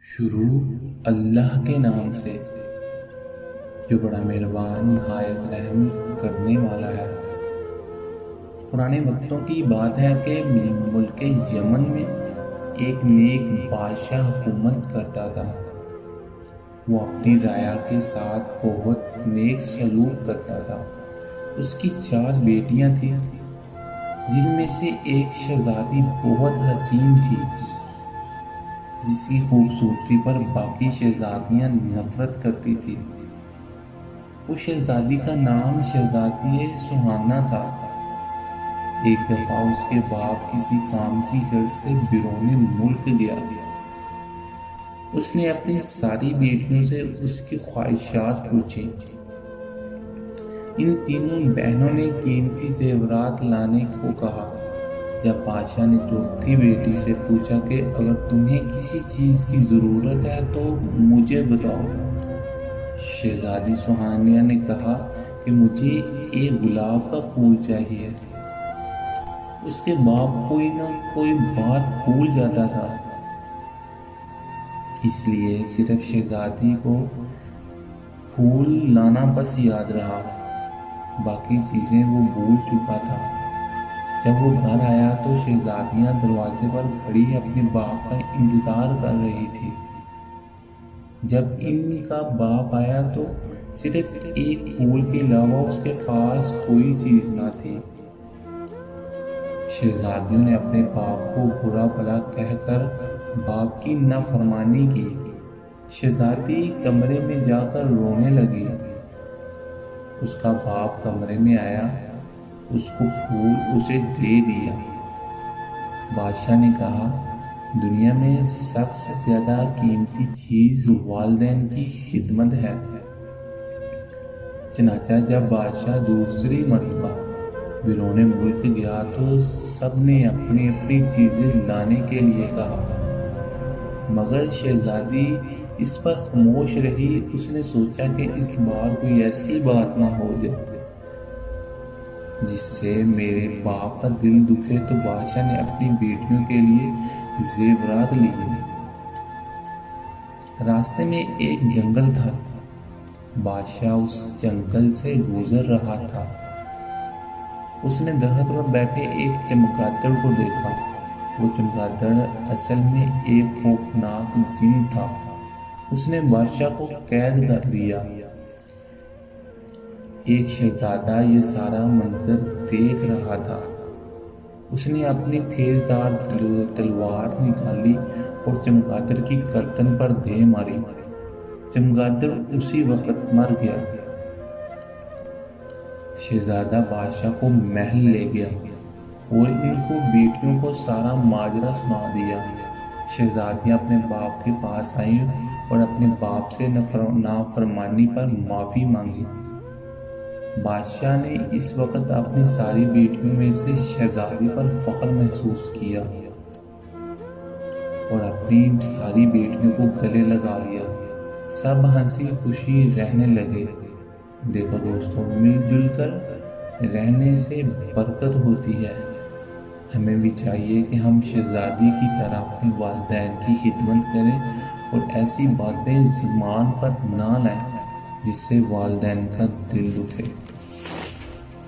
شروع اللہ کے نام سے جو بڑا مہربان نہایت رحم کرنے والا ہے۔ پرانے وقتوں کی بات ہے کہ ملک یمن میں ایک نیک بادشاہ حکومت کرتا تھا۔ وہ اپنی رعایا کے ساتھ بہت نیک سلوک کرتا تھا۔ اس کی 4 بیٹیاں تھیں، جن میں سے ایک شہزادی بہت حسین تھی، جس کی خوبصورتی پر باقی شہزادیاں نفرت کرتی تھیں۔ اس شہزادی کا نام شہزادی سہانا تھا۔ ایک دفعہ اس کے باپ کسی کام کی غرض سے بیرون ملک گیا۔ اس نے اپنی ساری بیٹیوں سے اس کی خواہشات پوچھی۔ ان تینوں بہنوں نے قیمتی زیورات لانے کو کہا۔ جب بادشاہ نے چوتھی بیٹی سے پوچھا کہ اگر تمہیں کسی چیز کی ضرورت ہے تو مجھے بتاؤ، شہزادی سہانیا نے کہا کہ مجھے ایک گلاب کا پھول چاہیے۔ اس کے باپ کوئی نہ کوئی بات بھول جاتا تھا، اس لیے صرف شہزادی کو پھول لانا بس یاد رہا، باقی چیزیں وہ بھول چکا تھا۔ جب وہ گھر آیا تو شہزادیاں دروازے پر کھڑی اپنے باپ کا انتظار کر رہی تھی۔ جب ان کا باپ آیا تو صرف ایک پھول کے علاوہ اس کے پاس کوئی چیز نہ تھی۔ شہزادیوں نے اپنے باپ کو برا بھلا کہہ کر باپ کی نافرمانی کی۔ شہزادی کمرے میں جا کر رونے لگی۔ اس کا باپ کمرے میں آیا، اس کو پھول اسے دے دیا۔ بادشاہ نے کہا، دنیا میں سب سے زیادہ قیمتی چیز والدین کی خدمت ہے۔ چنانچہ جب بادشاہ دوسری مرتبہ بیرون ملک گیا تو سب نے اپنی اپنی چیزیں لانے کے لیے کہا، مگر شہزادی اس پر خاموش رہی۔ اس نے سوچا کہ اس بار کوئی ایسی بات نہ ہو جائے جس سے میرے باپ کا دل دکھے، تو بادشاہ نے اپنی بیٹیوں کے لیے زیورات لیے۔ راستے میں ایک جنگل تھا۔ بادشاہ اس جنگل سے گزر رہا تھا۔ اس نے درخت پر بیٹھے ایک چمگادڑ کو دیکھا۔ وہ چمگادڑ اصل میں ایک خوفناک جن تھا۔ اس نے بادشاہ کو قید کر لیا۔ ایک شہزادہ یہ سارا منظر دیکھ رہا تھا۔ اس نے اپنی تیز دھار تلوار نکالی اور چمگادڑ کی گردن پر دے ماری۔ چمگادڑ اسی وقت مر گیا۔ شہزادہ بادشاہ کو محل لے گیا اور ان کو بیٹیوں کو سارا ماجرا سنا دیا۔ شہزادیاں اپنے باپ کے پاس آئیں اور اپنے باپ سے نافرمانی پر معافی مانگی۔ بادشاہ نے اس وقت اپنی ساری بیٹیوں میں سے شہزادی پر فخر محسوس کیا اور اپنی ساری بیٹیوں کو گلے لگا لیا۔ سب ہنسی خوشی رہنے لگے۔ دیکھو دوستو، مل جل کر رہنے سے برکت ہوتی ہے۔ ہمیں بھی چاہیے کہ ہم شہزادی کی طرح اپنے والدین کی خدمت کریں اور ایسی باتیں زبان پر نہ لائیں جس سے والدین کا دل دکھے۔